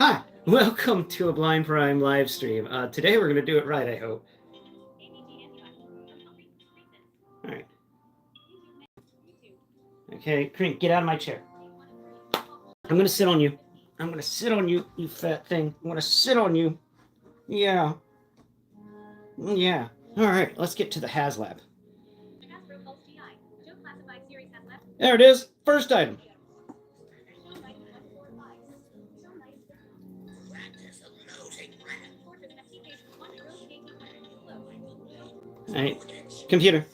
Hi, welcome to a Blind Prime live stream. Today we're going to do it right, I hope. All right. Okay, Crink, get out of my chair. I'm going to sit on you. I'm going to sit on you, you fat thing. I'm going to sit on you. Yeah. Yeah. All right, let's get to the Haslab. There it is. First item. All right. Computer.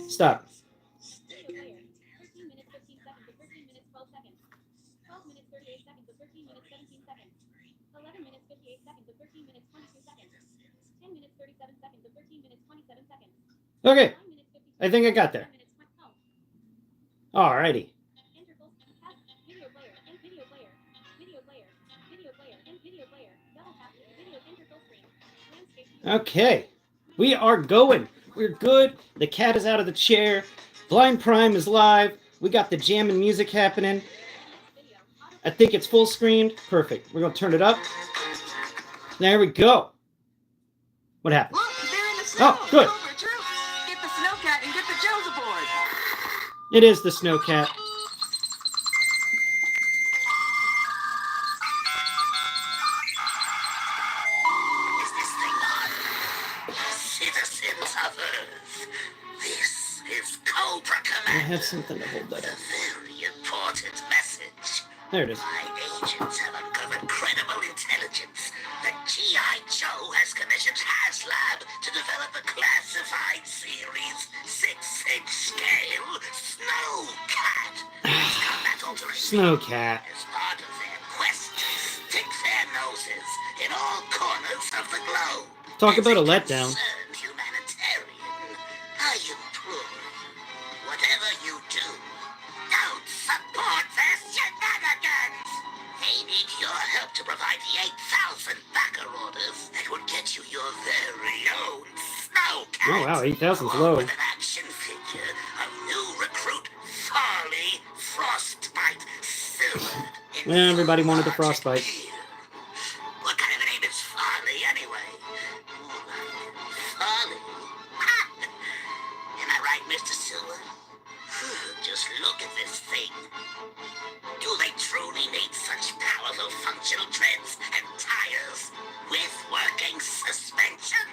Stop. Okay. I think I got there. Alrighty. Okay. We are going. We're good. The cat is out of the chair. Blind Prime is live. We got the jamming music happening. I think it's full screened. Perfect. We're going to turn it up. There we go. What happened? Look, they're in the snow. Oh, good. Get the snowcat and get the Joes aboard. It is the snowcat. Is this thing on? Citizens of Earth, this is Cobra I Command. have something to hold that up. A very important message. There it is. My agents have uncovered credible intelligence that GIJoe has commissioned Haslab to develop a classified series 6-inch scale Snowcat. Combat alteration. Snowcat. As part of their quest to stick their noses in all corners of the globe. Talk about a As letdown. concerned humanitarian, I implore you, whatever you do, don't support their shenanigans. They need your help to provide the 8,000 backer orders that would get you your very own Snowcat. Oh, wow, 8,000's along low. with an action figure of new recruit Farley Frostbite Silver. Everybody wanted the Frostbite. What kind of a name is Farley, anyway? Farley? Am I right, Mr. Silver? Just look at this thing. Do they truly need such powerful functional treads and tires with working suspension?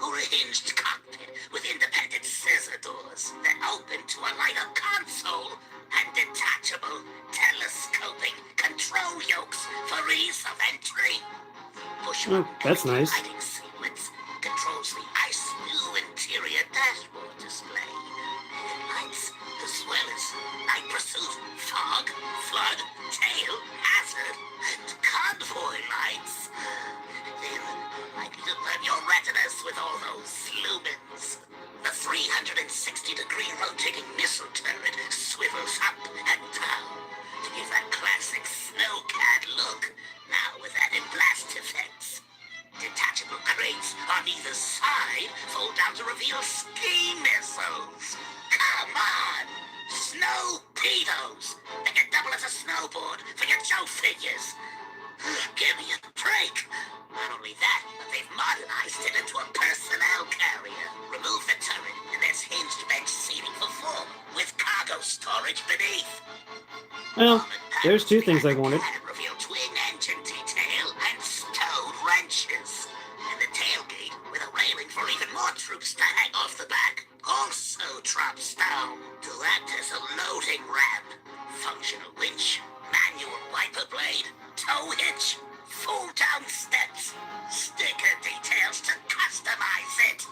Or a hinged cockpit with independent scissor doors that open to a light-up console and detachable telescoping control yokes for ease of entry? Push Oh, that's nice. lighting sequence controls the ice blue interior dashboard display. Lights as well as night pursuit, fog, flood, tail, hazard, and convoy lights. They're likely to burn your retinas with all those lumens. The 360-degree rotating missile turret swivels up and down to give that classic snowcat look, now with added blast effects. Detachable crates on either side fold down to reveal ski missiles. Come on! Snow pedos! They can double as a snowboard for your Joe figures. Give me a break. Not only that, but they've modernized it into a personnel carrier. Remove the turret, and there's hinged bench seating for four, with cargo storage beneath. Well, there's two things I wanted. Reveal twin engine detail and stowed wrenches. And the tailgate with a railing for even more troops to hang off the back also drops down to act as a loading ramp. Functional winch, manual wiper blade, tow hitch, fold-down steps, sticker details to customize it.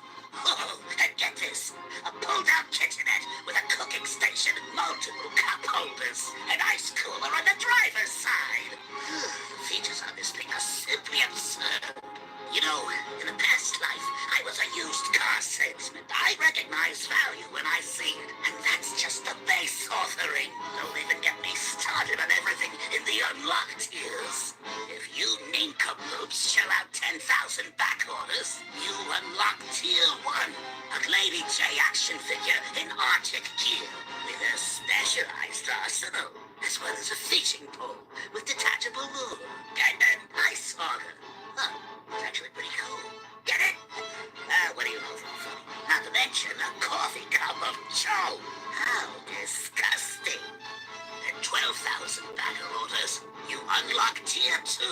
Oh, and get this, a pull-down kitchenette with a cooking station, multiple cup holders, an ice cooler on the driver's side. The features on this thing are simply absurd. You know, in a past life, I was a used car salesman. I recognize value when I see it, and that's just the base offering. Don't even get me started on everything in the unlocked tiers. If you nincompoops shell out 10,000 back orders, you unlock tier 1, a Lady J action figure in Arctic gear with a specialized arsenal, as well as a fishing pole with detachable lure. And then of Joe. How disgusting. At 12,000 backer orders, you unlock Tier 2,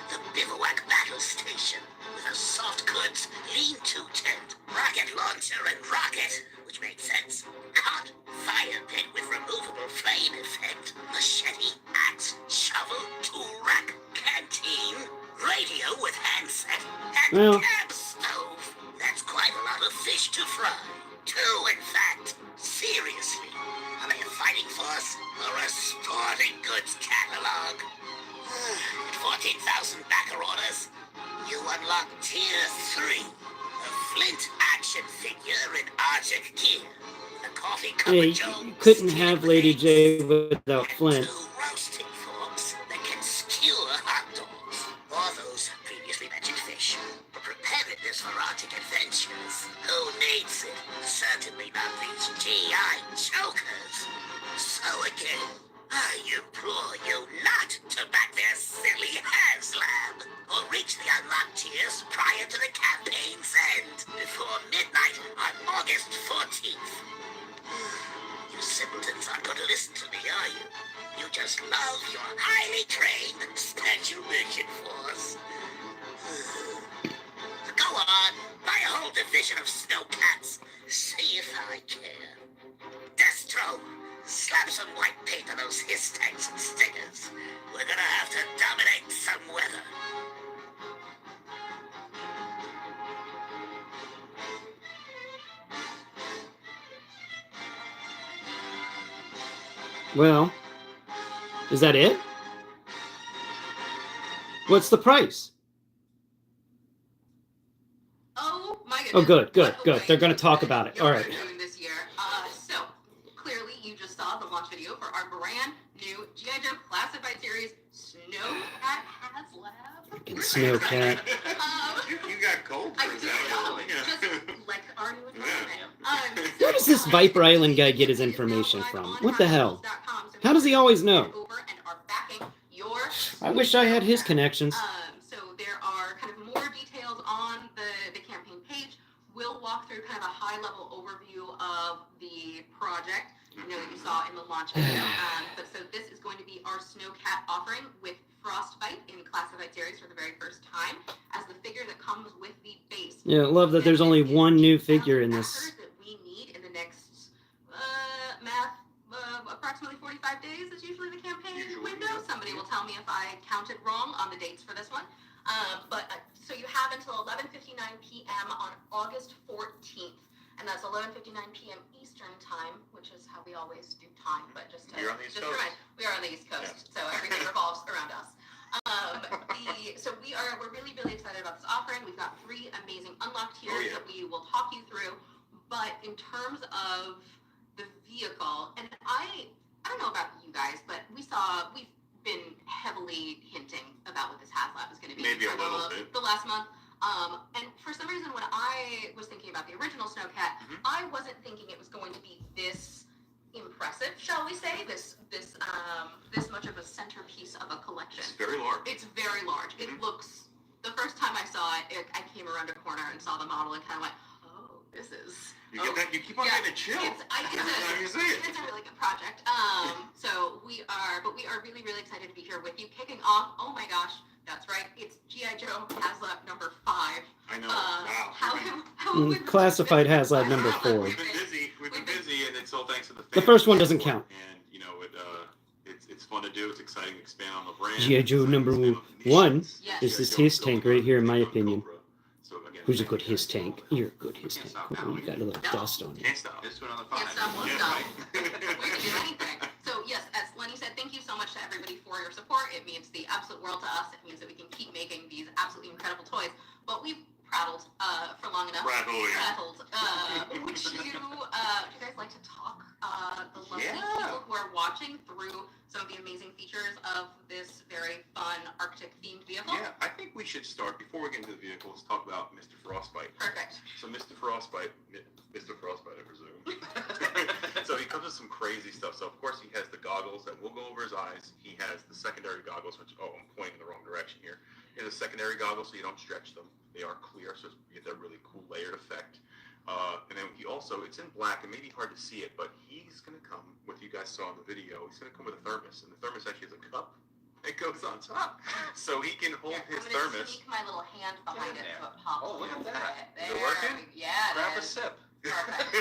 the Bivouac Battle Station, with a soft goods lean-to tent, rocket launcher and rocket, which made sense, cot, fire pit with removable flame effect, machete, axe, shovel, tool rack, canteen, radio with handset, and camp stove. That's quite a lot of fish to fry. Two, in fact. Seriously. Are they a fighting force or a sporting goods catalog? At 14,000 backer orders, you unlock Tier 3. A Flint action figure in Arctic gear. The coffee cup Yeah, of you Joe couldn't have Lady J without and Flint. 2 roasting forks that can skewer hot dogs. Or those previously mentioned fish. For preparedness for Arctic adventures. Who needs it? Certainly not these GI jokers. So again, I implore you not to back their silly Haslab, or reach the unlocked tiers prior to the campaign's end, before midnight on August 14th. You simpletons aren't going to listen to me, are you? You just love your highly trained Special Mission Force. Go on, buy a whole division of snowcats. See if I care. Destro, slap some white paint on those hiss tanks and stingers. We're gonna have to dominate some weather. Well, is that it? What's the price? Oh my goodness. Oh, good. What a way They're going to talk that about it. you're All right. doing this year. So clearly you just saw the launch video for our brand new GIJoe Classified series, Snow at Haslab. Freaking Snowcat. You got cold I for do that. just like our new announcement. Where does this Viper Island guy get his information from? What the hell? How does he always know? Over and are backing your I wish I had his connections. So there are kind of more details on the campaign page. We'll walk through kind of a high-level overview of the project, that you saw in the launch video. But so this is going to be our Snowcat offering with Frostbite in Classified Series for the very first time as the figure that comes with the base. Yeah, I love that there's only one new figure in this. That we need in the next approximately 45 days is usually the campaign window. Somebody will tell me if I counted wrong on the dates for this one. So you have until 11:59 p.m. on August 14th, and that's 11:59 p.m. Eastern time, which is how we always do time. But just to You're on the East Coast. remind, we are on the East Coast, so everything revolves around us. We're really excited about this offering. We've got 3 amazing unlocked tiers that we will talk you through. But in terms of the vehicle, and I don't know about you guys, but we've been heavily hinting about what this Haslab is going to be. Maybe a little bit. The last month. And for some reason, when I was thinking about the original Snowcat, I wasn't thinking it was going to be this impressive, shall we say, this much of a centerpiece of a collection. It's very large. It's very large. It looks, the first time I saw it, I came around a corner and saw the model and kind of went, oh, this is... You get that? You keep on getting a chill. It's a really good project. So we are really excited to be here with you. Kicking off, oh my gosh, that's right, it's GIJoe Haslab number 5. I know. Wow. How Classified Haslab number 4. We've been busy, and it's all thanks to the fans. The first one doesn't count. And it's fun to do. It's exciting to expand on the brand. GIJoe number 1 is this his tank right here, in my opinion. So again, Who's a good his tank? You're a good his tank. Oh, you got a little dust on you. Can't stop. Just put on the Can't stop, won't stop. We can do anything. So yes, as Lenny said, thank you so much to everybody for your support. It means the absolute world to us. It means that we can keep making these absolutely incredible toys. But we've prattled for long enough. Prattled. Would you guys like to talk the lovely people who are watching through some of the amazing features of this very fun Arctic themed vehicle? Yeah, I think we should start, before we get into the vehicle, let's talk about Mr. Frostbite. Perfect. So Mr. Frostbite, I presume. So he comes with some crazy stuff. So of course he has the goggles that will go over his eyes. He has the secondary goggles, which, I'm pointing in the wrong direction here. He has a secondary goggles so you don't stretch them. They are clear, so you get that really cool layered effect. And then he also, it's in black, and maybe hard to see it, but he's going to come, what you guys saw in the video, he's going to come with a thermos, and the thermos actually has a cup that goes on top, so he can hold his I'm thermos. going to sneak my little hand behind it so it pops. Oh, look at that. There. Is it working? Yeah, Grab a sip. Perfect.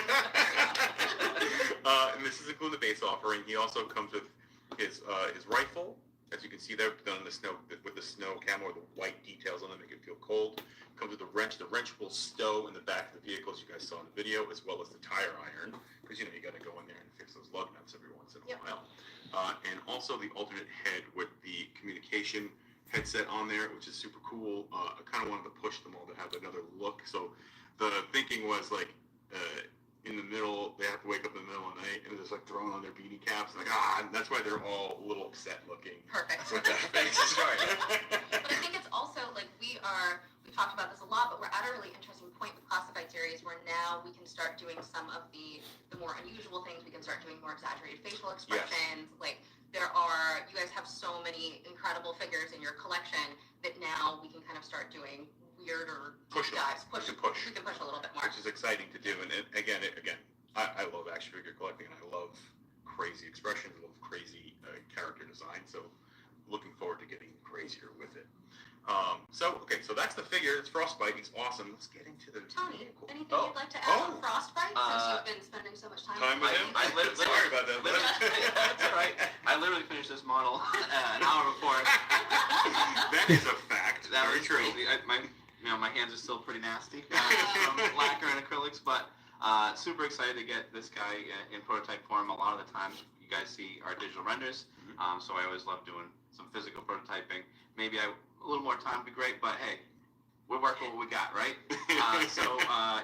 And this is including the base offering. He also comes with his rifle, as you can see there, done in the snow with the snow camo, the white details on it make it feel cold. Comes with the wrench. The wrench will stow in the back of the vehicle, as you guys saw in the video, as well as the tire iron, because you got to go in there and fix those lug nuts every once in a while. And also the alternate head with the communication headset on there, which is super cool. I kind of wanted to push them all to have another look. So the thinking was like, in the middle, they have to wake up in the middle of the night and they're just like throwing on their beanie caps, like and that's why they're all a little upset looking. Perfect. With that face. But I think it's also like we've talked about this a lot, but we're at a really interesting point with classified series where now we can start doing some of the more unusual things. We can start doing more exaggerated facial expressions. Yes. Like you guys have so many incredible figures in your collection that now we can kind of start doing weirder dives. We can push a little bit more, which is exciting to do. And again, I love action figure collecting, and I love crazy expressions, I love crazy character design. So looking forward to getting crazier with it. So that's the figure. It's Frostbite. He's awesome. Let's get into the Tony, vehicle. anything you'd like to add on Frostbite since you've been spending so much time with him? Sorry about that. That's all right. I literally finished this model an hour before. That is a fact. That Very was true. crazy. My hands are still pretty nasty from lacquer and acrylics, but super excited to get this guy in prototype form. A lot of the times you guys see our digital renders, so I always love doing some physical prototyping. Maybe a little more time would be great, but hey, we're working what we got, right? So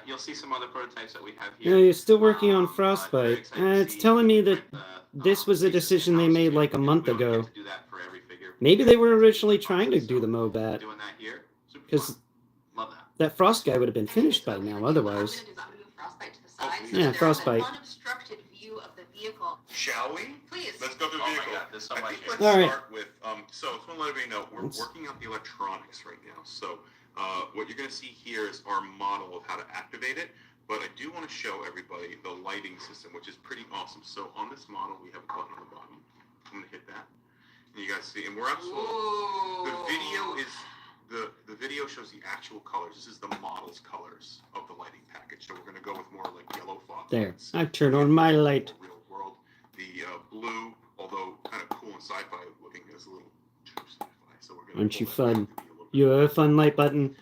you'll see some other prototypes that we have here. Yeah, you're still working on Frostbite. It's telling me that this was a decision they made like a month ago. Maybe they were originally trying to do the MOBAT. Because that Frost guy would have been finished by now, otherwise. Yeah, Frostbite. Unobstructed view of the vehicle. Shall we? Please. Let's go through the vehicle. There's so I much think here. let's All right. start with, so I just want to let everybody know, we're working out the electronics right now. So what you're going to see here is our model of how to activate it. But I do want to show everybody the lighting system, which is pretty awesome. So on this model, we have a button on the bottom. I'm going to hit that. And you guys see, and we're absolutely, the video is, the video shows the actual colors. This is the model's colors of the lighting package. So we're going to go with more like yellow fog. There, I turned on my light. Real world. The blue, although kind of cool and sci-fi looking, is a little too sci-fi. So we're going to. Aren't you fun? You're a fun light button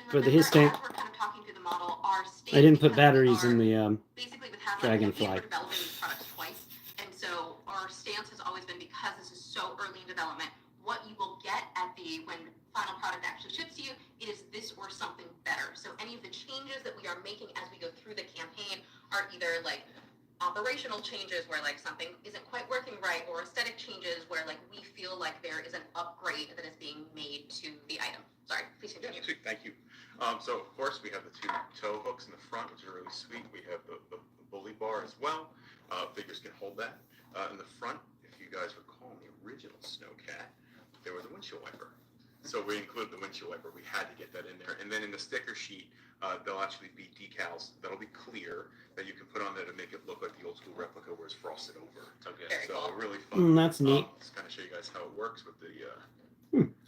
for the his tank. We're kind of talking through the model, our I didn't put batteries in the basically with Haslab, Dragonfly. we're developing these products twice, and so our stance has always been, because this is so early in development, what you will get at when final product actually ships to you, it is this or something better. So any of the changes that we are making as we go through the campaign are either like operational changes where like something isn't quite working right, or aesthetic changes where like we feel like there is an upgrade that is being made to the item. Sorry, please continue. Yeah, sweet. Thank you. So of course we have the two tow hooks in the front, which are really sweet. We have the bully bar as well. Figures can hold that. In the front, if you guys recall, in the original Snowcat, there was a windshield wiper. So we included the windshield wiper. We had to get that in there. And then in the sticker sheet, there'll actually be decals that'll be clear that you can put on there to make it look like the old school replica where it's frosted over. Okay. So really fun. that's neat. Just kind of show you guys how it works with the.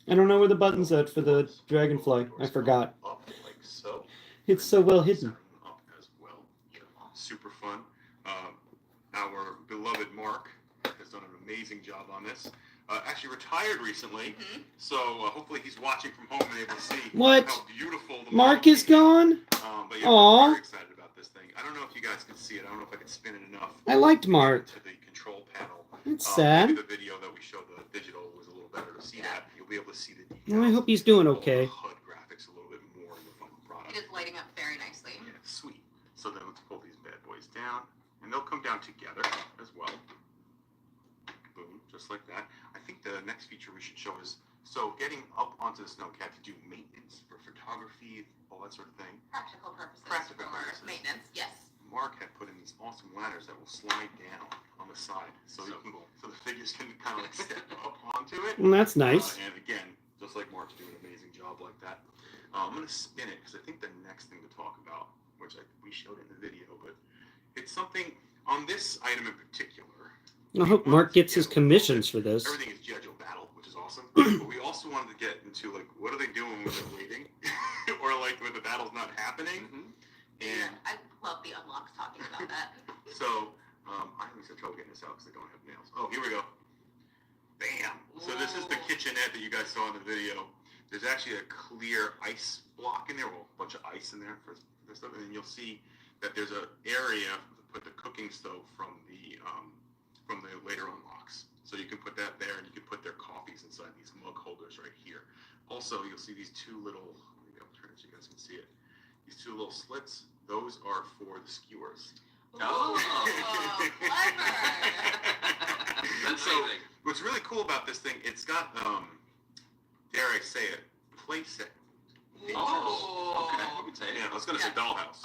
I don't know where the button's at for the Dragonfly. I forgot. Up like so. It's so well hidden. Up as well. Super fun. Our beloved Mark has done an amazing job on this. Actually retired recently, so hopefully he's watching from home and able to see What? how beautiful the Mark is gone? But yeah, Aw. I'm very excited about this thing. I don't know if you guys can see it. I don't know if I can spin it enough. I liked Mark. To the control panel. It's sad. Maybe the video that we showed the digital was a little better to see that. You'll be able to see the details. Well, I hope he's doing okay. HUD graphics a little bit more in the final product. It is lighting up very nicely. Yeah, sweet. So then let's pull these bad boys down, and they'll come down together as well. Boom, just like that. I think the next feature we should show is, so getting up onto the Snowcat to do maintenance for photography, all that sort of thing. Practical purposes. Practical for purposes. Maintenance, yes. Mark had put in these awesome ladders that will slide down on the side, so the figures can kind of like step up onto it. Well, that's nice. And again, just like Mark's doing an amazing job like that. I'm going to spin it because I think the next thing to talk about which we showed in the video, but it's something on this item in particular. I hope Mark gets his commissions for this. Everything is GIJoe Battle, which is awesome. But we also wanted to get into like, what are they doing when they're waiting, or like when the battle's not happening? And I love the unlocks talking about that. so I always have trouble getting this out because I don't have nails. Oh, here we go. Bam. So this is the kitchenette that you guys saw in the video. There's actually a clear ice block in there, well, a bunch of ice in there for this stuff, and then you'll see that there's an area to put the cooking stove from the later unlocks. So you can put that there, and you can put their coffees inside these mug holders right here. Also, you'll see these two little, maybe I'll turn it so you guys can see it. These two little slits, those are for the skewers. Oh, clever! That's So, amazing. what's really cool about this thing, it's got, dare I say it, playset. Oh, okay. You can say it. Yeah, I was going to say Yeah. dollhouse.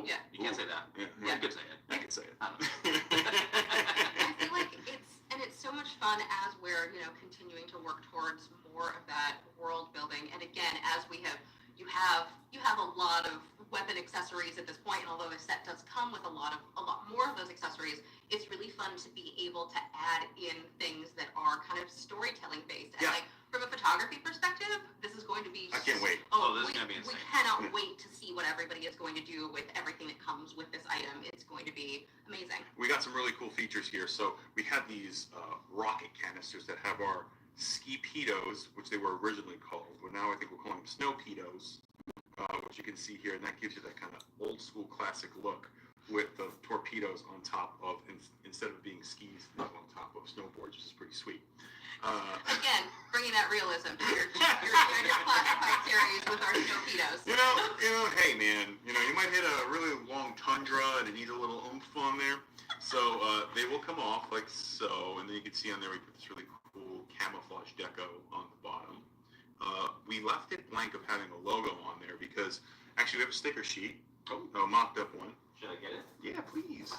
Yeah. You can't say that. Yeah, You could say it. I can say it. I don't know. I feel like it's so much fun as we're, continuing to work towards more of that world building. And again, as you have a lot of weapon accessories at this point, and although a set does come with a lot more of those accessories, it's really fun to be able to add in things that are kind of storytelling based. And Yeah. like from a photography perspective, this is going to be I can't wait. Oh, this is we, gonna be we insane. cannot Yeah. wait to see what everybody is going to do with everything that comes with this item. It's going to be amazing. We got some really cool features here. So we have these rocket canisters that have our ski-pedos, which they were originally called, but now I think we're calling them snow-pedos, which you can see here, and that gives you that kind of old-school classic look with the torpedoes on top of, instead of being skis, on top of snowboards, which is pretty sweet. Again, bringing that realism to your classified series with our torpedoes. You know, hey man, you might hit a really long tundra and it needs a little oomph on there. So they will come off like so, and then you can see on there we put this really cool camouflage deco on the bottom. We left it blank of having a logo on there because actually we have a sticker sheet, a mocked up one. Should I get it? Yeah, please.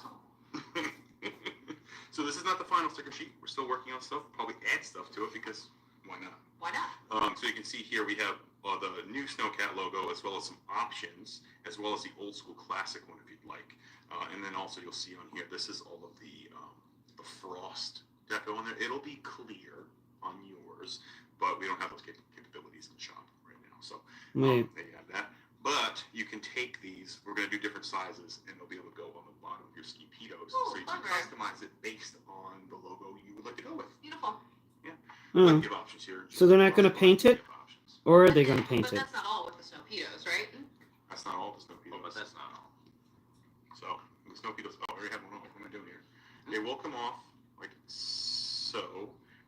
So this is not the final sticker sheet. We're still working on stuff. Probably add stuff to it because why not? Why not? So you can see here we have the new Snowcat logo as well as some options, as well as the old school classic one if you'd like. And then also you'll see on here, this is all of the frost deco on there. It'll be clear on yours, but we don't have those capabilities in the shop right now. So there you have that. But you can take these, we're going to do different sizes, and they'll be able to go on the bottom of your ski-pedos. Oh, So you can clever. customize it based on the logo you would like to go with. Beautiful. Oh. Give options here. So they're not gonna paint it? Options. Or are they going to paint But it? that's not all with the snowpedos, right? That's not all the snow-pedos. Oh, but that's not all. So the snow-pedos, I already have one off. What am I doing here? They will come off like so,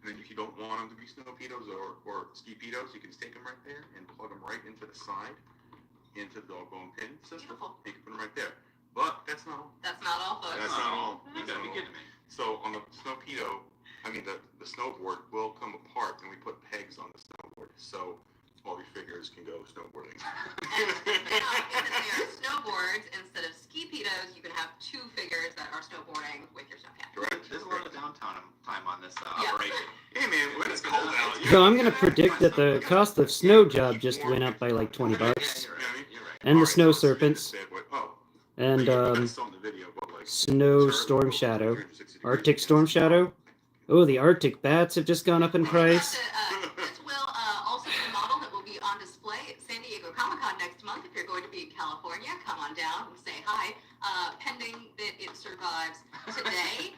and then if you don't want them to be snow-pedos or ski-pedos, you can just take them right there and plug them right into the side, into the doggone pin system. Beautiful. You can put them right there. But that's not all. That's not all, folks. That's not all. You That's gotta not be all. kidding me. So on the snow-pedo, the snowboard will come apart, and we put pegs on the snowboard, so all your figures can go snowboarding. And now, if they are snowboards instead of ski-pedos, you can have two figures that are snowboarding with your snowcat. Correct. There's a lot of downtime time on this Yeah. operation. Hey man, when it's cold out. So I'm going to predict that the cost of snow job just went up by like 20 bucks. Yeah, you're right. You're right. And the Alright, snow so let's read serpents. this bad boy. Oh, And I saw in the video, but, like, snow turn storm over shadow. 360 degrees. Arctic storm shadow. Oh, the Arctic bats have just gone up in price. This will also be a model that will be on display at San Diego Comic-Con next month. If you're going to be in California, come on down and say hi. Pending that it survives today,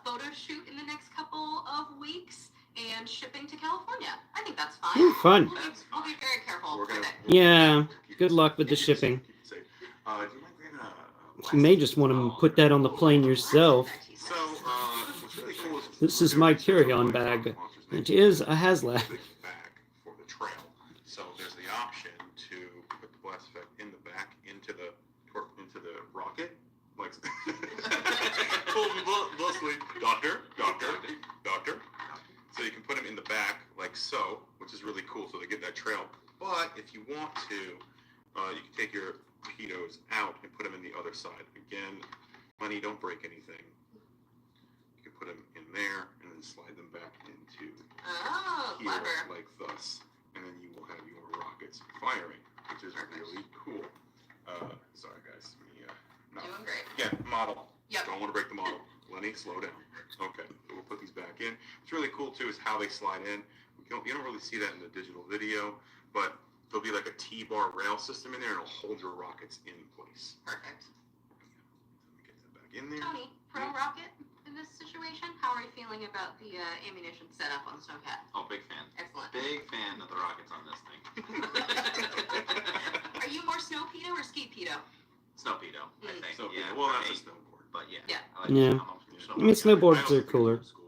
photo shoot in the next couple of weeks, and shipping to California. I think that's fine. Ooh, fun. We'll be very careful We're with gonna, it. Yeah, good luck with the shipping. Keep it safe. Do you mind grabbing a You may just want to put that on the plane yourself. So, what's really cool is This is my carry-on bag. It is a Haslab. Big bag for the trail. So there's the option to put the blast effect in the back into the rocket. Like, doctor. So you can put them in the back like so, which is really cool. So they get that trail. But if you want to, you can take your pedos out and put them in the other side. Again, money, don't break anything. You can put them in there and then slide them back into Oh, here clever. like thus, and then you will have your rockets firing, which is really cool. Sorry guys, let me No. Doing great. Again, model. Yep. Don't want to break the model. Lenny, slow down. Okay, so we'll put these back in. What's really cool too is how they slide in. You don't really see that in the digital video, but there'll be like a T-bar rail system in there, and it'll hold your rockets in place. Perfect. Let me get that back in there. Tony, pro rocket in this situation? How are you feeling about the ammunition setup on the Snowcat? Oh, big fan. Excellent. Big fan of the rockets on this thing. Are you more snow pedo or ski pedo? Snow pedo, I think. So, yeah, well, for that's a me, snowboard. but yeah. Yeah. I like Yeah. I mean, snowboards are cooler. School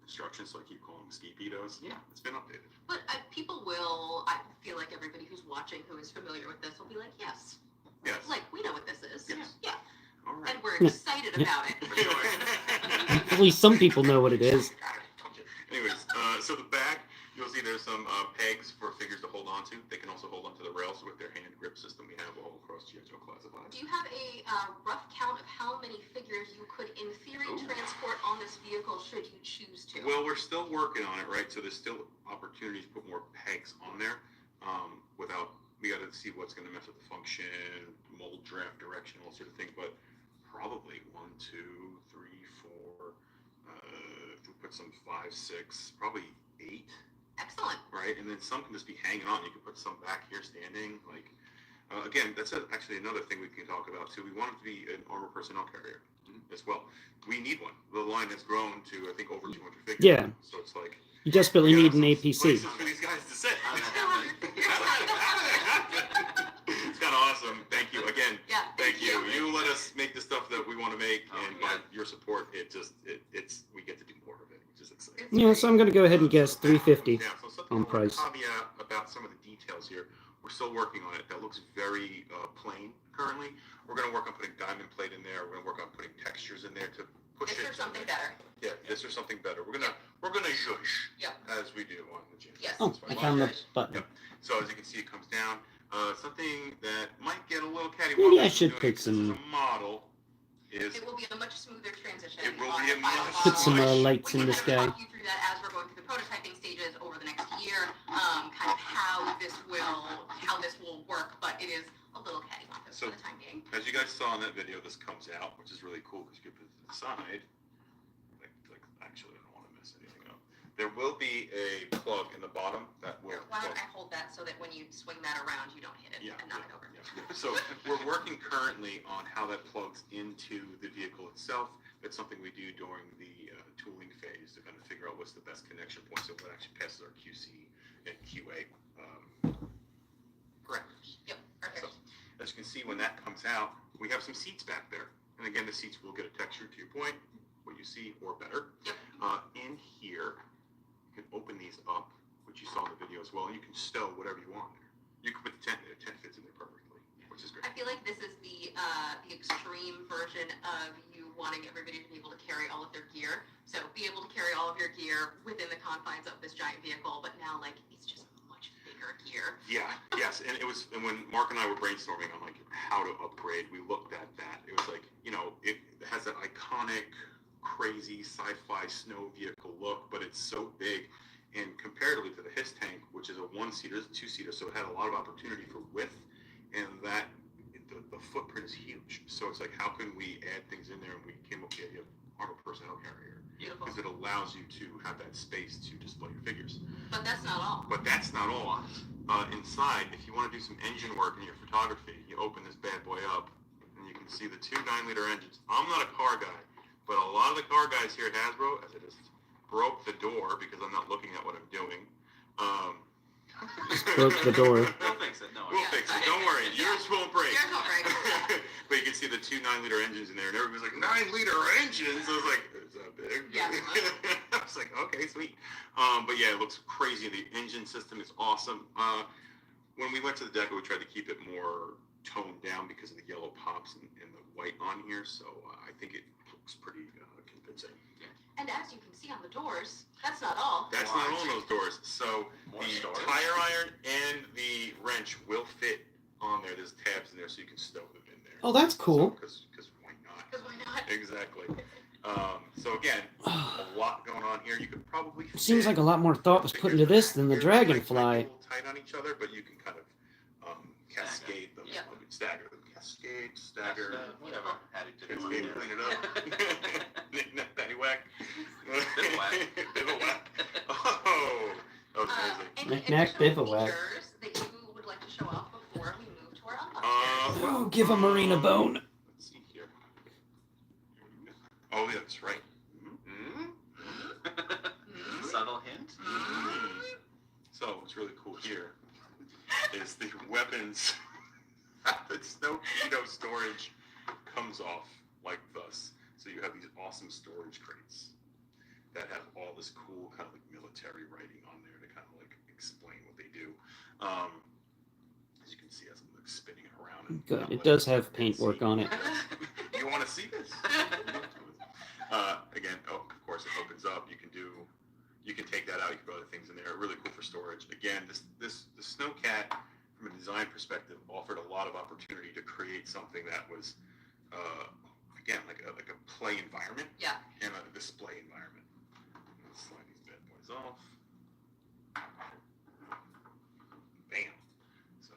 instructions, so I keep calling them ski pedos. Yeah. It's been updated. But people will, I feel like everybody who's watching who is familiar with this will be like, yes. Yes. Like, we know what this is. Yes. Yeah. All right. And we're Yeah. excited about it. For sure. At least some people know what it is. Anyways, so the back, you'll see there's some pegs for figures to hold on to. They can also hold onto the rails with their hand grip system we have all across GIJoe Classified. Do you have a rough count of how many figures you could, in theory, Ooh. transport on this vehicle should you choose to? Well, we're still working on it, right? So there's still opportunities to put more pegs on there. We got to see what's going to mess with the function, mold, draft, direction, all sort of things. But probably 1, 2, 3, 4. If we put some 5, 6, probably 8. Excellent. Right, and then some can just be hanging on. You can put some back here standing. Like, again, that's actually another thing we can talk about too. We want it to be an armor personnel carrier as well. We need one. The line has grown to, I think, over 200 figures. Yeah. So it's like You desperately we need an gotta have some APC. places for these guys to sit. How did that It's kind of awesome. Thank you again. Yeah. Thank you. You let us make the stuff that we want to make, Oh, and yeah. by your support, it's we get to do more of it, which is exciting. Yeah, so I'm going to go ahead and guess 350 Yeah, so something on I wanna price. caveat about some of the details here. We're still working on it. That looks very plain currently. We're going to work on putting diamond plate in there. We're going to work on putting textures in there to push Is it. there something better? Yeah, this or something better. We're gonna zhuzh Yep. as we do on the gym. Yes. Oh, I found the button. Yep. So as you can see, it comes down. Something that might get a little catty. Maybe I should put some- model. Is It will be a much smoother transition. It will on be the a final much- Put some model. lights We in can the kind of sky. talk you through that as we're going through the prototyping stages over the next year, kind of how this will work, but it is a little cattywampus So- for the time being. As you guys saw in that video, this comes out, which is really cool because you can put it to the side. Like actually, I don't want to mess anything up. There will be a plug in the bottom that will. Why don't plug. I hold that so that when you swing that around, you don't hit it Yeah, and knock it over. yeah. So we're working currently on how that plugs into the vehicle itself. That's something we do during the tooling phase to kind of figure out what's the best connection point so what actually passes our QC and QA parameters. Yep, perfect. So, as you can see, when that comes out, we have some seats back there. And again, the seats will get a texture to your point, what you see, or better. Yep. In here, you can open these up, which you saw in the video as well, and you can stow whatever you want there. You can put the tent in there. The tent fits in there perfectly, which is great. I feel like this is the extreme version of you wanting everybody to be able to carry all of their gear. So be able to carry all of your gear within the confines of this giant vehicle, but now like it's just much bigger gear. Yeah, yes, and and when Mark and I were brainstorming on like how to upgrade, we looked at that. It was like, it has that iconic, crazy sci-fi snow vehicle look, but it's so big. And comparatively to the His tank, which is a 1-seater, it's a 2-seater, so it had a lot of opportunity for width, and that the footprint is huge. So it's like, how can we add things in there? And we came up with the idea of armor personnel carrier, Beautiful. because it allows you to have that space to display your figures. But that's not all. But that's not all. Inside, if you want to do some engine work in your photography, you open this bad boy up, and you can see the 2 9-liter engines. I'm not a car guy, but a lot of the car guys here at Hasbro, as I just broke the door because I'm not looking at what I'm doing. Broke the door. We'll fix it. No, We'll fix it. Don't worry. Yours won't break. Yours won't break. But you can see the 2 9-liter engines in there, and everybody's like, 9-liter engines? I was like, is that big? Yeah. I was like, okay, sweet. But yeah, it looks crazy. The engine system is awesome. When we went to the deco, we tried to keep it more toned down because of the yellow pops and the white on here. So I think it looks pretty convincing. And as you can see on the doors, that's not all. That's not all those doors. So More the storage. tire iron and the wrench will fit on there. There's tabs in there so you can stow them in there. Oh, that's cool. Because why not? Because why not? Exactly. So again, a lot going on here. You could probably It seems like a lot more thought was put into this than the They're like Dragonfly. a little tight on each other, but you can kind of cascade them, Yep. stagger them. Cascade, Stagger, Whatever. Adjective you Cascade, want clean there. it up. Paddywhack. Bivouac. Bivouac. Oh, that was amazing. Any Knick-knack, additional bivouac. features that you would like to show off before we move to our unlock tiers? Oh, give a marine a bone. Let's see here. Oh, yeah, that's right. Mm-hmm. Subtle hint. So what's really cool here is the weapons. The snow keto storage comes off like thus. So you have these awesome storage crates that have all this cool kind of like military writing on there to kind of like explain what they do. As you can see, as I'm like spinning it around. And Good. not It letting does have paintwork on it. You want to see this? Again, oh, of course, it opens up. You can take that out. You can put other things in there. Really cool for storage. Again, the Snowcat, from a design perspective, offered a lot of opportunity to create something that was, again, like a play environment. Yeah. And a display environment. Let's slide these bad boys off. Bam. So.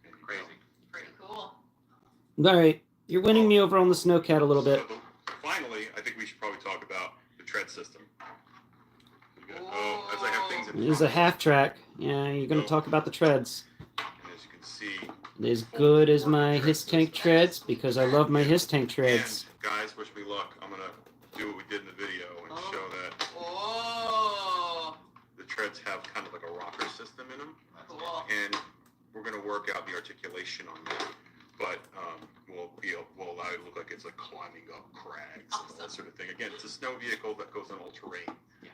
There you go. Crazy. Pretty cool. All right. You're winning me over on the Snowcat a little bit. So finally, I think we should probably talk about the tread system. Oh, as I have things in It is a front of half track. Yeah, you're going to talk about the treads. me, and as you can see, As good as my His Tank treads, because I love my His Tank treads. and guys, wish me luck. I'm gonna do what we did in the video and Oh. show that Oh, the treads have kind of like a rocker system in them, cool. and we're gonna work out the articulation on that. But we'll allow it to look like it's like climbing up crags and all that Awesome. sort of thing. Again, it's a snow vehicle that goes on all terrain. Yeah.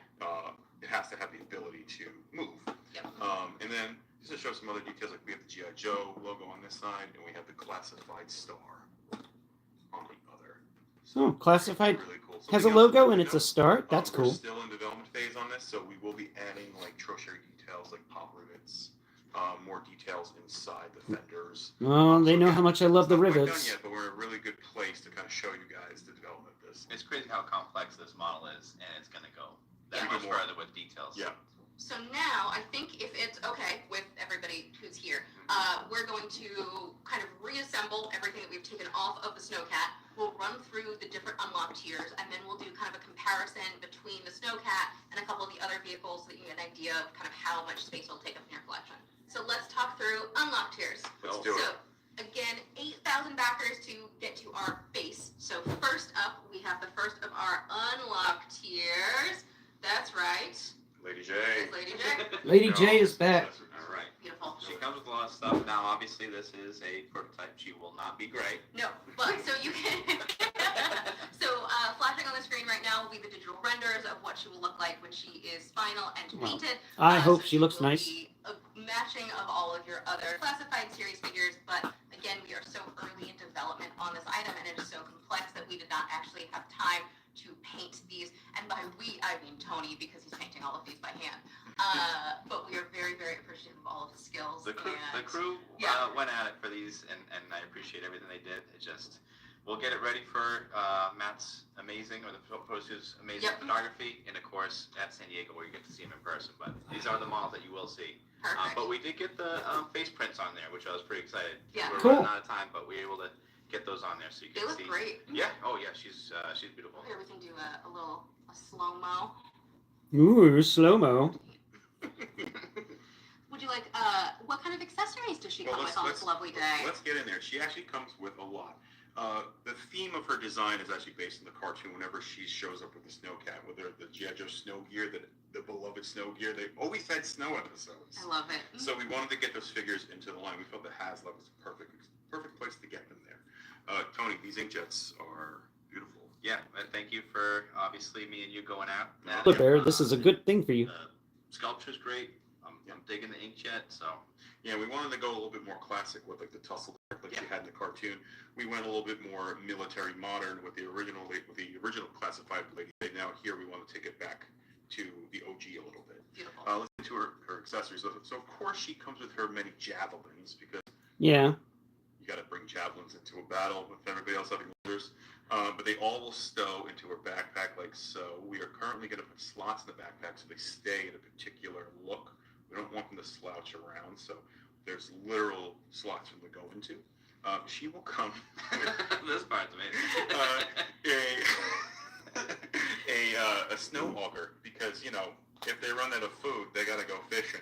It has to have the ability to move. Yep. And then just to show some other details, like we have the GIJoe logo on this side, and we have the Classified star on the other. Oh, Classified Really cool. has a Something else logo to and it's a note, start. That's we're cool. still in development phase on this, so we will be adding like tertiary details like pop rivets, more details inside the fenders. Oh, they know how much I love the It's not quite done rivets. yet, but we're in a really good place to kind of show you guys the development of this. It's crazy how complex this model is, and it's going to go that Yeah. much further with details. Yeah. So now, I think if it's okay with everybody who's here, we're going to kind of reassemble everything that we've taken off of the Snowcat. We'll run through the different unlock tiers, and then we'll do kind of a comparison between the Snowcat and a couple of the other vehicles so that you get an idea of kind of how much space it'll take up in your collection. So let's talk through unlock tiers. Let's do So it. again, 8,000 backers to get to our base. So first up, we have the first of our unlock tiers. That's right. Lady J. It's Lady J. Lady J is back. All right. Beautiful. She comes with a lot of stuff. Now, obviously, this is a prototype. She will not be great. No, but so you can. Flashing on the screen right now will be the digital renders of what she will look like when she is final and Well, painted. I hope So she looks will nice. be a matching of all of your other classified series figures, but again, we are so early in development on this item, and it is so complex that we did not actually have time to paint these. And by we, I mean Tony, because he's painting all of these by hand. But we are very, very appreciative of all of his skills. The and crew Yeah. went at it for these, and I appreciate everything they did. It just, we'll get it ready for Matt's amazing, or the Post's amazing Yep. photography, and of course at San Diego where you get to see him in person. But these are the models that you will see. Perfect. But we did get the face prints on there, which I was pretty excited. Yeah. We're Cool. running out of time, but we were able to get those on there so you They can look see. great. Yeah. Oh yeah. She's beautiful. Here we can do a slow-mo. Ooh, slow-mo. Would you like, what kind of accessories does she Well, come with on this lovely day? Let's get in there. She actually comes with a lot. The theme of her design is actually based on the cartoon. Whenever she shows up with the Snowcat, whether the GIJoe snow gear, the beloved snow gear, they always had snow episodes. I love it. So we wanted to get those figures into the line. We felt that Haslab was the perfect place to get them there. Tony, these inkjets are beautiful. Yeah. Thank you for obviously me and you going out. Look, Bear, this is a good thing for you. Sculpture's great. I'm digging the inkjet. So Yeah, we wanted to go a little bit more classic with like the tussle like she had in the cartoon. We went a little bit more military modern with the original classified lady. Now here we want to take it back to the OG a little bit. Beautiful. Let's get to her accessories. So of course she comes with her many javelins because Yeah. you got to bring javelins into a battle with everybody else having orders. But they all will stow into her backpack like so. We are currently going to put slots in the backpack so they stay in a particular look. We don't want them to slouch around. So there's literal slots for them to go into. She will come with This part's amazing. a snow auger, because, you know, if they run out of food, they gotta go fishing.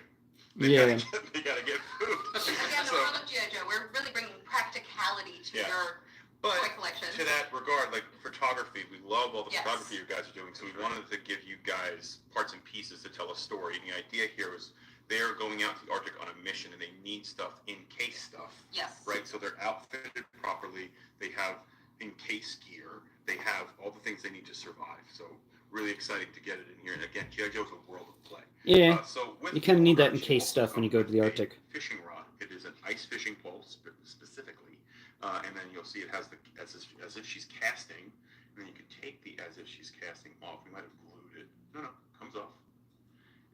Yeah. They gotta get food. Again, the world of GIJoe, we're really bringing practicality to Yeah. your But toy collection. to that regard, like photography, we love all the Yes. photography you guys are doing, so we wanted to give you guys parts and pieces to tell a story. And the idea here is they are going out to the Arctic on a mission, and they need stuff, encased stuff, Yes. right? So they're outfitted properly. They have encased gear. They have all the things they need to survive. So really excited to get it in here. And again, GIJoe is a world of play. Yeah. So with You kind of need that the encased stuff when you go to the a Arctic. Fishing rod. It is an ice fishing pole specifically, and then you'll see it has the as if she's casting. And then you can take the as if she's casting off. We might have glued it. No, comes off.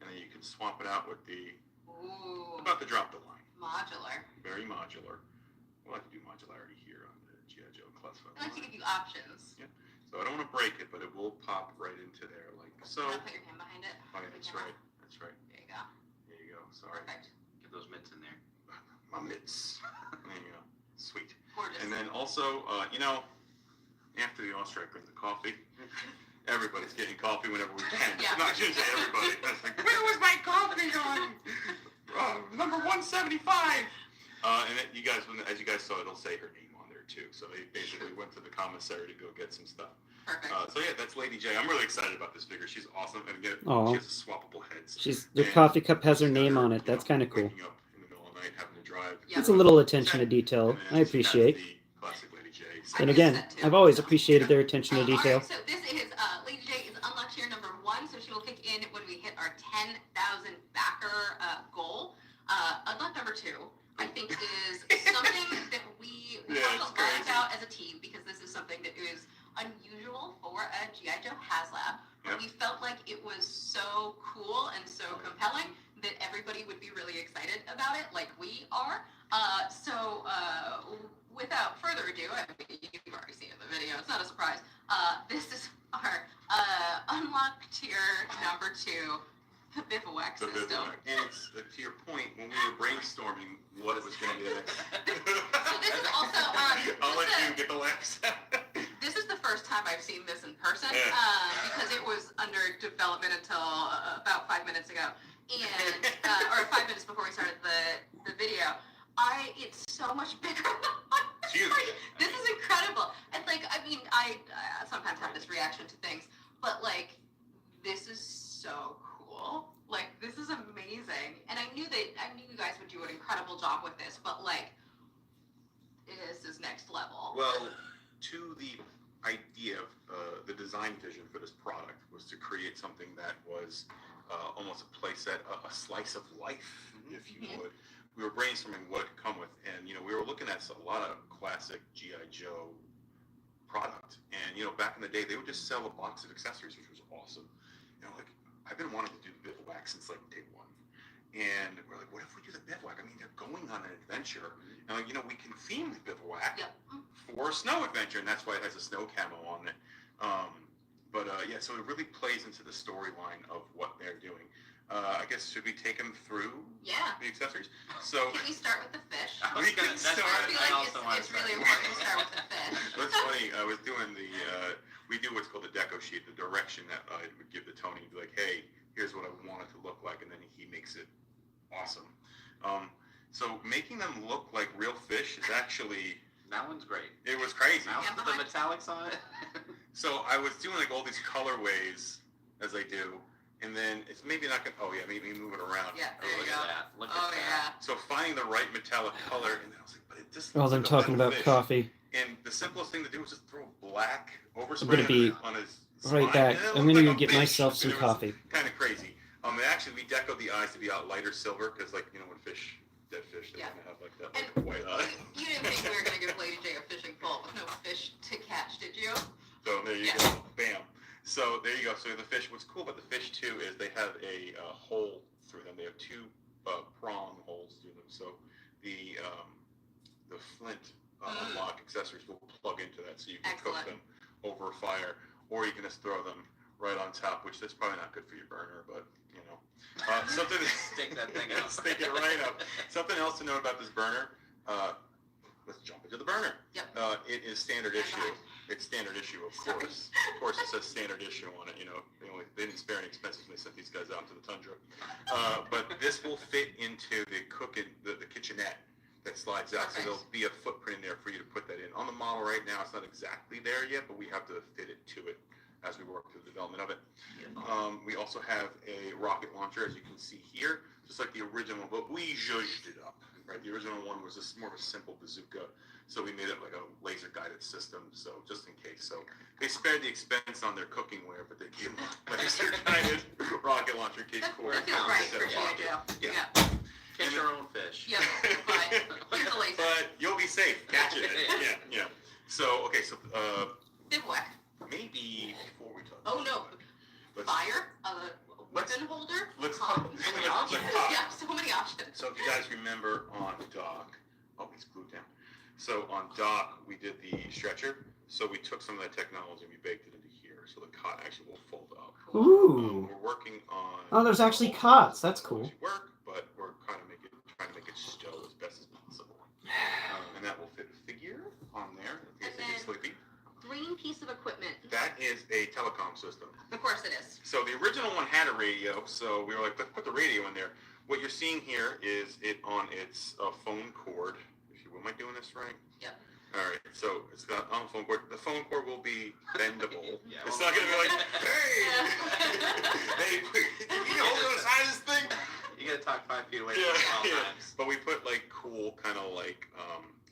And then you can swap it out with the Ooh. about to drop the line. Modular. Very modular. We'll have to do modularity here on the GIJoe Classified. I like to give you options. So I don't want to break it, but it will pop right into there, like so. Can I put your hand behind it? Oh yeah, that's right. That's right. There you go. There you go. Sorry. Perfect. Get those mitts in there. My mitts. There you go. Sweet. Gorgeous. And then also, you know, after the All Strike brings the coffee, everybody's getting coffee whenever we can. Yeah. Not just everybody. That's like, where was my coffee going? Number 175. And then you guys, as you guys saw, it'll say her name on there too. So they basically went to the commissary to go get some stuff. Perfect. So yeah, that's Lady J. I'm really excited about this figure. She's awesome, and again, Aw. she has a swappable heads. The And coffee cup has her she's got name on it. you That's know, kind of cool. waking up in the middle of the night, having to drive. Yeah. It's a little attention to detail. And then I she has appreciate. the classic Lady J. I And missed again, that too. I've always appreciated their attention to All detail. right, so this is Lady J is unlocked tier number 1, so she will kick in when we hit our 10,000 backer goal. Unlock number 2, I think, is something that we Yeah, talked it's a lot crazy. about as a team, because this is something that is unusual for a GIJoe Haslab. But Yep. we felt like it was so cool and so compelling that everybody would be really excited about it, like we are. So without further ado, I mean, you've already seen it in the video, it's not a surprise. This is our unlock tier number 2, the bivouac The system. bivouac. And it's, to your point, when we were brainstorming what was going to be the next. So this is also, I'll let you get the laughs. this is the first time I've seen this in person, Yeah. because it was under development until about 5 minutes ago, and or 5 minutes before we started the video. It's so much bigger. It's huge. Like, this is incredible. And like, I mean, I sometimes have this reaction to things, but like, this is so cool. Like, this is amazing. And I knew you guys would do an incredible job with this, but like, this is next level. Well, to the idea of the design vision for this product was to create something that was almost a playset, a slice of life, if you would. We were brainstorming what it could come with, and we were looking at a lot of classic GIJoe product. And back in the day, they would just sell a box of accessories, which was awesome. Like, I've been wanting to do the bivouac since like day one. And we're like, what if we do the bivouac? I mean, they're going on an adventure. And we can theme the bivouac for a snow adventure, and that's why it has a snow camo on it. Yeah, so it really plays into the storyline of what they're doing. I guess, should we take them through the accessories? So Can we start with the fish? we can start. I feel like it's really important to start with the fish. That's funny. I was doing we do what's called the deco sheet, the direction that I would give to Tony. He'd be like, hey, here's what I want it to look like, and then he makes it awesome. So making them look like real fish is actually... That one's great. It was crazy. Now with the metallics on it. So I was doing like all these colorways as I do, and then it's maybe not gonna. Oh yeah, maybe move it around. Yeah, there Look you at go. that. Look Oh at yeah. that. So finding the right metallic color, and then I was like, but it just. While looks I'm like a talking metal about fish. coffee, And the simplest thing to do was just throw black overspray I'm gonna be on his right spine, back. and it I'm looked gonna like go a get fish. myself some It was coffee. Kind of crazy. And actually, we decoed the eyes to be out lighter silver because, like, when dead fish, they kind of have like that And white eye. you didn't think we were going to give Lady J a fishing pole with no fish to catch, did you? So there you go. Bam. So there you go. So the fish, what's cool about the fish too is they have a hole through them. They have two prong holes through them. So the flint unlock accessories will plug into that, so you can cook Excellent. them over fire, or you can just throw them right on top, which that's probably not good for your burner, but you know, something. Stick that thing out. Stick it right up. Something else to know about this burner. Let's jump into the burner. Yep. It is standard issue. It's standard issue, of course. Of course, it says standard issue on it. You know, they didn't spare any expenses when they sent these guys out into the tundra. But this will fit into the the kitchenette that slides out. Perfect. So there'll be a footprint in there for you to put that in. On the model right now, it's not exactly there yet, but we have to fit it to it as we work through the development of it. We also have a rocket launcher, as you can see here, just like the original, but we zhuzhed it up. Right, the original one was more of a simple bazooka, so we made it like a laser-guided system. So just in case, so they spared the expense on their cooking ware, but they gave them a laser-guided rocket launcher in case core. That feels right for GIJoe. Yeah. Catch your own fish. Yeah, but here's the laser. But you'll be safe catching it. Yeah. So okay, so Bivouac. maybe before we talk. Oh no. Let's- Fire. Weapon holder. Let's Oh, talk. so many Let's options. talk. Yeah, so many options. So if you guys remember on dock, oh, he's glued down. So on dock, we did the stretcher. So we took some of that technology and we baked it into here. So the cot actually will fold up. Ooh. We're working on. Oh, there's actually cots. That's cool. Work, but we're trying to make it stow as best as possible. And that will fit a figure on there. In case they get sleepy. Green piece of equipment. That is a telecom system. Of course it is. So the original one had a radio, so we were like, let's put the radio in there. What you're seeing here is it on its phone cord. If you, am I doing this right? Yep. All right, so it's got on the phone cord. The phone cord will be bendable. Yeah, It's well- not going to be like, hey, you hold on the side of this thing. You gotta talk 5 feet away Yeah, from all yeah. times. But we put like cool kind of like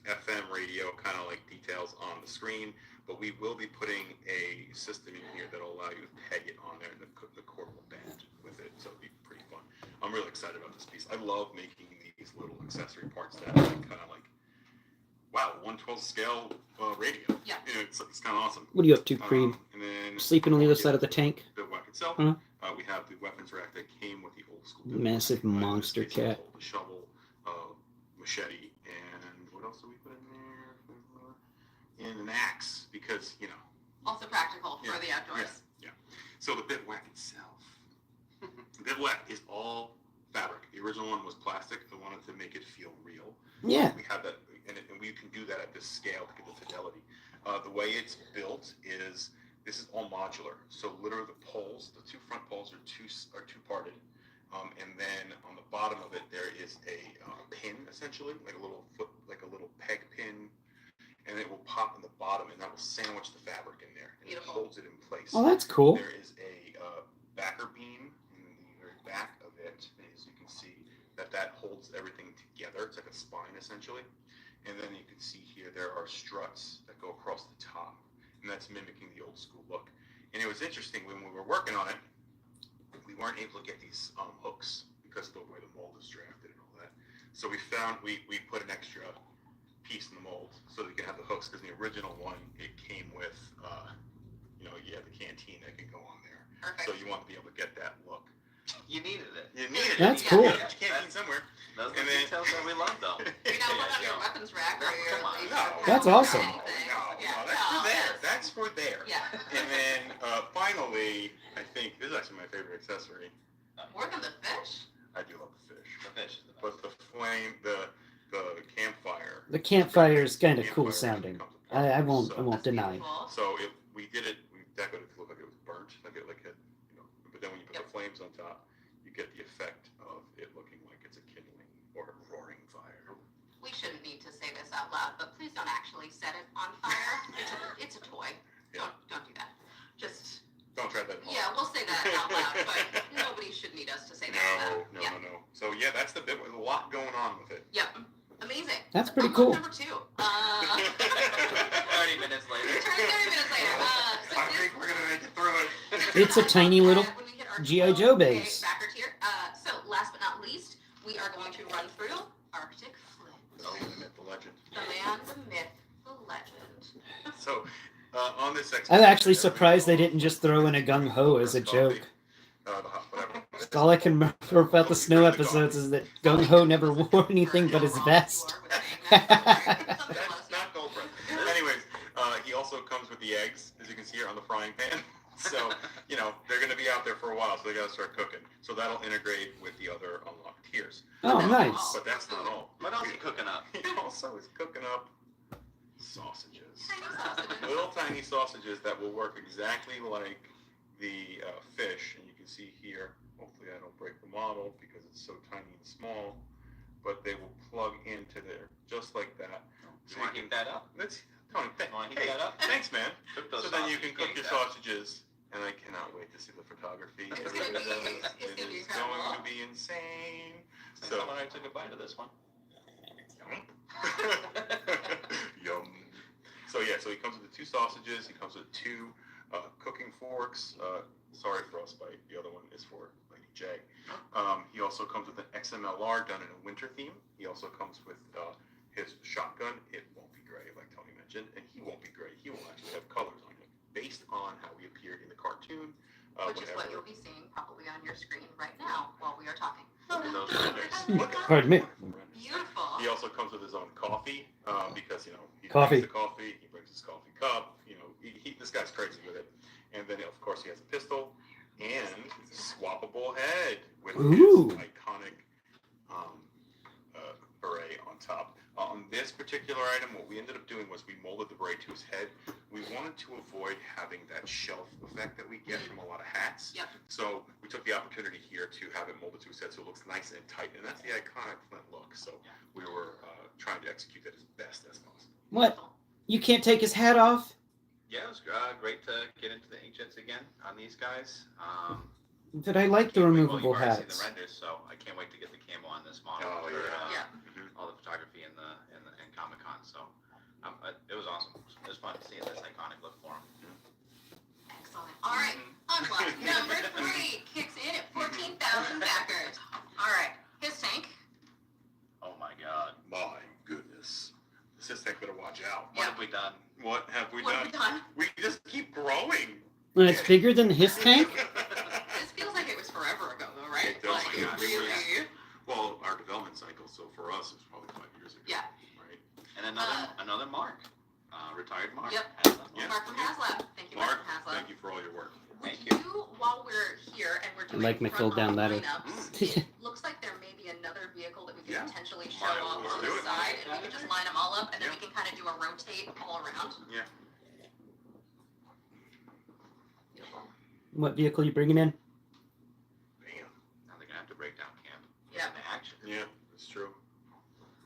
FM radio kind of like details on the screen. But we will be putting a system in here that'll allow you to peg it on there, and the cord will bend with it, so it'll be pretty fun. I'm really excited about this piece. I love making these little accessory parts that are kind of like, wow, 1/12 scale radio. Yeah. It's kind of awesome. What are you up to, Creed? And then Sleeping on the other side of the tank? the weapon itself. Huh? We have the weapons rack that came with the old school. Massive monster It's a cat. The shovel, machete, and what else did we put in there? And an axe, because you know. Also practical for the outdoors. Yeah. So the bivouac itself. The bivouac is all fabric. The original one was plastic. I wanted to make it feel real. Yeah. We have that, and we can do that at this scale to get the fidelity. The way it's built is this is all modular. So literally the poles, the two front poles are two parted, and then on the bottom of it there is a pin, essentially like a little peg pin, and it will pop in the bottom, and that will sandwich the fabric in there, and Beautiful. it holds it in place. Oh, that's cool. There is a backer beam in the very back of it, as you can see, that holds everything together. It's like a spine, essentially. And then you can see here there are struts that go across the top, and that's mimicking the old school look. And it was interesting, when we were working on it, we weren't able to get these hooks because of the way the mold is drafted and all that. So we put an extra piece in the mold so that you can have the hooks, because the original one, it came with you have the canteen that can go on there. Perfect. So you want to be able to get that look. You needed it. You need it. That's You cool. gotta get your canteen somewhere. Those are And the then- details that we love, though. You're not putting on your weapons rack or your Come on. laser No. power That's or awesome. anything. No, Yeah, that's for there. yes. That's for there. Yeah. And then finally, I think this is actually my favorite accessory. Working the fish? I do love the fish. The fish is the best. But the flame, the campfire. The campfire is kind of Campfire cool actually sounding. comes apart. I won't That's deny. beautiful. So we did it. We decorated it to look like it was burnt, but then when you put the flames on top, you get the effect of it looking like it's a kindling or a roaring fire. We shouldn't need to say this out loud, but please don't actually set it on fire. It's a toy. Yeah. Don't do that. Just Don't try that. at home. yeah, we'll say that out loud, but nobody should need us to say that out loud. No. So yeah, that's the bit. There's a lot going on with it. Yep. Amazing. That's pretty Upload cool. Number 2. 30 minutes later. 30 minutes later. So I this- think we're gonna make it through it. It's a tiny little when we hit our GIJoe 12K base. backer tier. So last but not least, we are going to run through Arctic Flint. Oh, the myth, the legend. The man, the myth, the legend. So on this I'm actually surprised they didn't just throw in a gung ho as a joke. Whatever. All I can remember about the snow episodes is that gung ho never wore anything but his vest. That's not Goldberg. Anyways, he also comes with the eggs, as you can see here on the frying pan. So, you know, they're going to be out there for a while, so they got to start cooking. So that'll integrate with the other unlocked tiers. Oh, nice. But that's not all. What else are you cooking up? He also is cooking up sausages. Tiny sausages. Little tiny sausages that will work exactly like the fish. And you can see here, hopefully I don't break the model because it's so tiny and small, but they will plug into there just like that. You want to heat that up? Let's, Tony, Wanna heat that up? thanks, man. Cook those So then you can sausage cook your cakes up. sausages, and I cannot wait to see the photography. It's gonna be- it's It gonna be is going incredible. to be insane. So when I took a bite of this one. Yum. So yeah, so he comes with the 2 sausages. He comes with 2 cooking forks. Sorry, Frostbite. The other one is for Lady J. He also comes with an XMLR done in a winter theme. He also comes with his shotgun. It won't be gray, like Tony mentioned, and he won't be gray. He will actually have colors on him, based on how he appeared in the cartoon. Which is what you'll be seeing probably on your screen right now while we are talking. Those renders. Pardon me. Beautiful. He also comes with his own coffee because, you know, he Coffee. brings the coffee, he brings his coffee cup, you know, this guy's crazy with it. And then, of course, he has a pistol and swappable head with Ooh. his iconic beret on top. On this particular item, what we ended up doing was we molded the beret to his head. We wanted to avoid having that shelf effect that we get from a lot of hats. Yep. So we took the opportunity here to have it molded to his head so it looks nice and tight. And that's the iconic Flint look. So we were trying to execute that as best as possible. What? You can't take his hat off? Yeah, it was great to get into the inkjets again on these guys. But I like the Can't wait- removable well, you've already hats. seen the renders, so I can't wait to get the camo on this model Oh, for yeah. Yeah. all the photography in Comic Con. So it was awesome. It was fun seeing this iconic look for him. Excellent. All right. Unlock number 3 kicks in at 14,000 backers. All right. His tank. Oh my God! My goodness. This is better watch out. What have we done? What have we What have done? we done? We just keep growing. And it's bigger than his tank? This feels like it was forever ago, though, right? It does. Like, Oh my gosh, really. Well, our development cycle, so for us, it was probably 5 years ago. Yeah. Right? And another Mark, retired Mark. Yep. Haslab. Yeah. Mark from Haslab. Thank you, Mark, Mark from Haslab. thank you for all your work. Thank Would you. while we're here and we're doing like my front fold-down line ladder. lineups, it looks like there may be another vehicle that we Yeah. can potentially show Might off as well on the do it. side, and we can just line them all up, and then Yeah. we can kind of do a rotate all around. Yeah. Beautiful. What vehicle you bringing in? Bam. Now they're gonna have to break down camp. Yeah. The action. Yeah, that's true.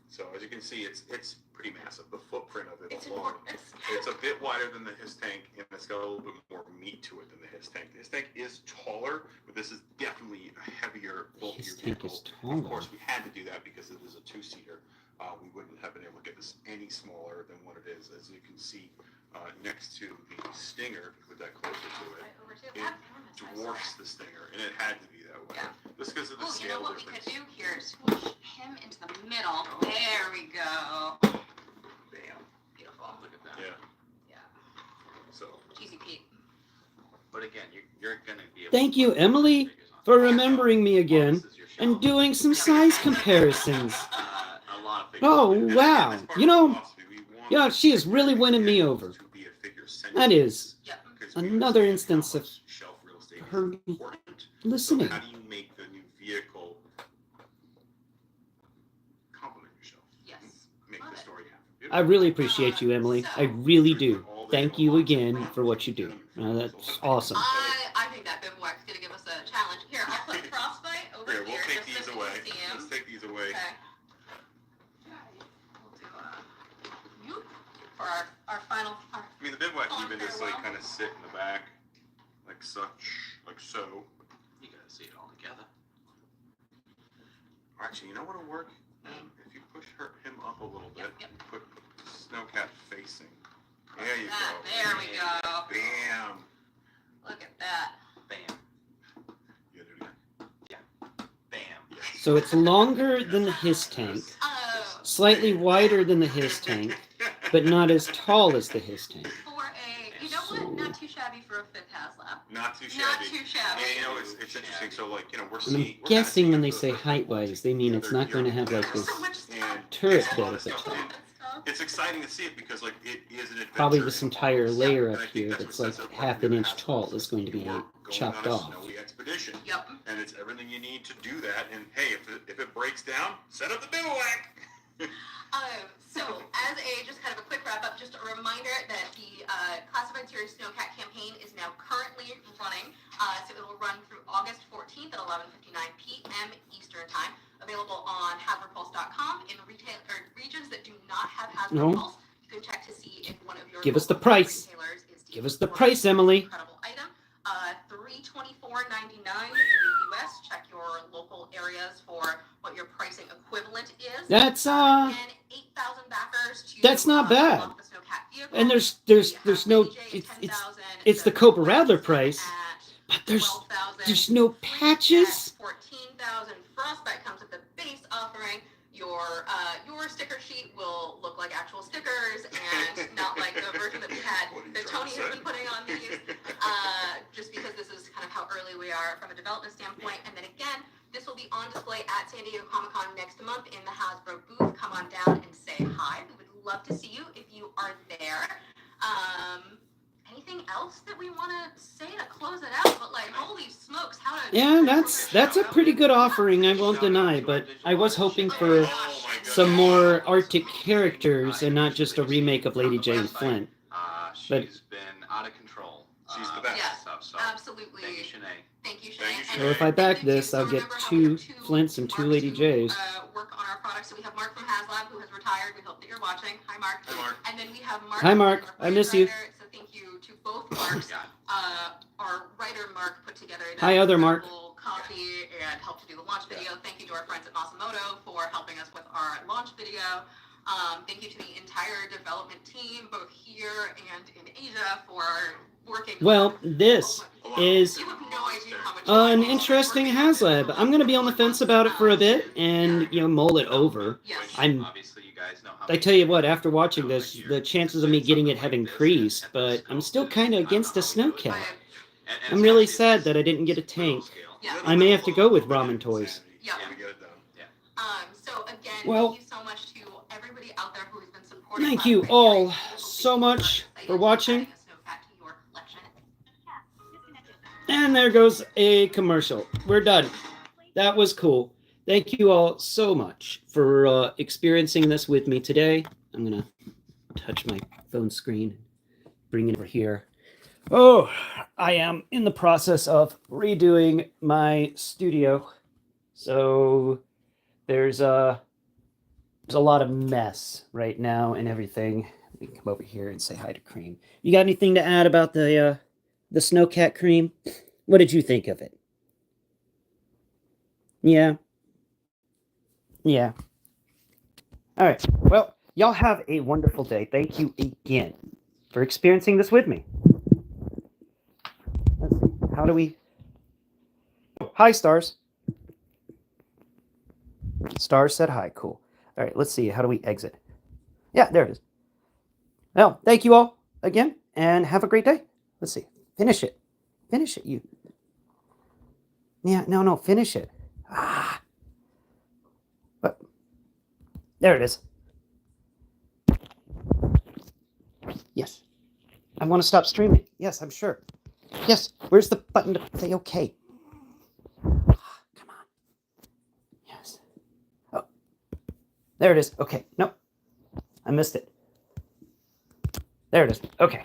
So as you can see, it's pretty massive. The footprint of it It's alone. enormous. It's a bit wider than the his tank, and it's got a little bit more meat to it than the his tank. The his tank is taller, but this is definitely a heavier, bulkier His tank vehicle. is Of taller. course, we had to do that because it is a 2-seater. We wouldn't have been able to get this any smaller than what it is. As you can see next to the Stinger, if you put that closer to it, Right over to it that. Enormous. I saw dwarfs that. the Stinger, and it had to be that way. Yeah. Just because of the Oh, you know scale what we difference. could do here? Swoosh him into the middle. There we go. Bam. Beautiful. Look at that. Yeah. Yeah. So. Cheesy Pete. But again, you're gonna be able Thank to you, put Emily, figures on for top. remembering me again This is your and shelf. doing some size comparisons. A lot of figures. Oh, And wow. that's part You of know, the philosophy. We want yeah, she is really winning me over. to be a figure-centric That is Yep. because we another understand instance how of much shelf real estate is her important. listening. So how do you make the new vehicle complement your shelf? Yes. Make Love the it. story happen. I really appreciate you, Emily. I really do. Thank you again for what you do. That's awesome. I think that bivouac's gonna give us a challenge. Here, I'll put Frostbite over Here, here. we'll take just these so you away. can see him. Let's take these away. Okay. We'll do yoop, for our final. I mean, the bivouac Oh, even just like farewell. kind of sit in the back, like such, like so. You gotta see it all together. Or actually, you know what'll work? If you push him up a little bit, Yep, yep. put Snowcat facing. There you That, go. there we go. Bam. Look at that. Bam. You gotta do it again. Bam. Yes. So it's longer than the his tank, Oh, slightly wider than the his tank, but not as tall as the his tank. for a, you know what? Not too shabby for a fifth Haslab. Not too shabby. Not too shabby. And you know, it's interesting. So, like, you know, we're And seeing. I'm we're kinda guessing seeing when they the- say height-wise, they mean it's not going to have like this So much stuff. And turret there's a bed lot at of the stuff top. in. it's exciting to see it because like it is an adventure. Probably this entire layer And up I think here that's that's what like sets it apart half from an the inch other tall Haslam is going to be You are going chopped on a off. snowy expedition. Yep. And it's everything you need to do that. And hey, if it breaks down, set up the bivouac. So as just kind of a quick wrap up, just a reminder that the Classified Series Snowcat campaign is now currently running. So it will run through August 14th at 11:59 p.m. Eastern Time. Available on HasbroPulse.com in regions that do not have Hasbro Pulse. You can check to see if one of your Give us the local price. retailers is Give us the taking price, Emily. Incredible item. $324.99 in the U.S. Check your local areas for what your pricing equivalent is. That's Again, 8,000 backers to that's not bad. unlock the Snowcat vehicle. And there's We have no GIJoe, it's the 10,000, Cobra Rattler price, at but there's 12,000. no patches. 14,000. Frostbite comes with the base offering. Your sticker sheet will look like actual stickers and not like the version that we had that Tony has been putting on these. Just because this is kind of how early we are from a development standpoint. And then again, this will be on display at San Diego Comic-Con next month in the Hasbro booth. Come on down and say hi. We would love to see you if you are there. Anything else that we want to say to close it out? But like, holy smokes, how to... Yeah, that's a pretty good offering, I won't deny, but I was hoping for some more Arctic characters and not just a remake of Lady Jane Flint. But She's been out of control. She's the best. Yes, Stuff, so absolutely. thank you, Shanae. Thank you, Thank you, Shanae. Shanae. so if I back this, I'll get Remember how we 2 have 2 Flints and 2 Marks Lady who, J's. work on our products. So we have Mark from Haslab, who has retired. We hope that you're watching. Hi, Mark. Hi, Mark. And then we have Mark. Hi, Mark. our I miss you. writer. So thank you to both Marks. Our writer Mark put together an Hi, other Mark. incredible copy and helped to do the launch video. Thank you to our friends at Masamoto for helping us with our launch video. Thank you to the entire development team, both here and in Asia, for working. Well, this is You have no idea how much an time interesting working on this. Haslab. I'm going to be on the fence about it for a bit and, mull it over. Yes. I'm- Obviously, you guys know how I tell you what, after watching this, the chances of me getting it have increased, but I'm still kind of against the Snowcat. I'm really sad that I didn't get a tank. Yeah. I may have to go with ramen toys. Yeah. We get it done. So again, Well, thank you so much to everybody out there who has been supporting. Thank you Classified all Series. so much for watching. Adding a Snowcat to your collection. And there goes a commercial. We're done. That was cool. Thank you all so much for experiencing this with me today. I'm going to touch my phone screen, bring it over here. Oh, I am in the process of redoing my studio. So there's a lot of mess right now and everything. We can come over here and say hi to Cream. You got anything to add about the Snowcat, Cream? What did you think of it? Yeah. Yeah. All right. Well, y'all have a wonderful day. Thank you again for experiencing this with me. Let's see. How do we... Oh, hi, Stars. Stars said hi. Cool. All right, let's see. How do we exit? Yeah, there it is. Well, thank you all again, and have a great day. Let's see. Finish it. Finish it, you. Yeah, no, finish it. Ah. But there it is. Yes. I want to stop streaming. Yes, I'm sure. Yes. Where's the button to say okay? Ah, come on. Yes. Oh. There it is. Okay. Nope. I missed it. There it is. Okay.